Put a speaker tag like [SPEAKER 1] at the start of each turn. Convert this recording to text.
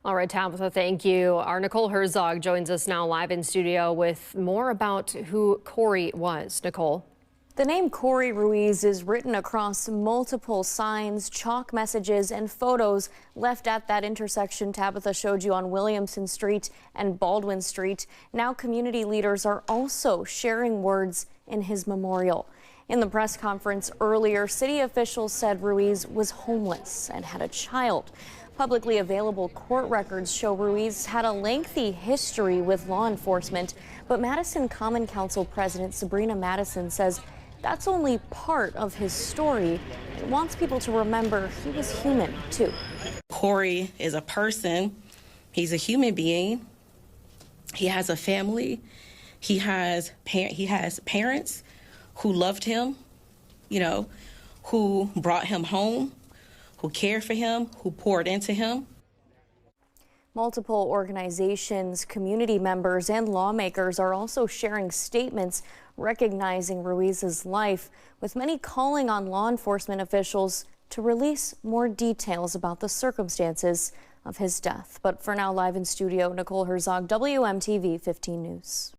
[SPEAKER 1] All right, Tabitha, thank you. Our Nicole Herzog joins us now live in studio with more about who Corey was. Nicole.
[SPEAKER 2] The name Corey Ruiz is written across multiple signs, chalk messages, and photos left at that intersection Tabitha showed you on Williamson Street and Baldwin Street. Now community leaders are also sharing words in his memorial. In the press conference earlier, city officials said Ruiz was homeless and had a child. Publicly available court records show Ruiz had a lengthy history with law enforcement, but Madison Common Council President Sabrina Madison says that's only part of his story and wants people to remember he was human, too.
[SPEAKER 3] Corey is a person. He's a human being. He has a family. He has parents who loved him, who brought him home, who cared for him, who poured into him.
[SPEAKER 2] Multiple organizations, community members, and lawmakers are also sharing statements recognizing Ruiz's life, with many calling on law enforcement officials to release more details about the circumstances of his death. But for now, live in studio, Nicole Herzog, WMTV 15 News.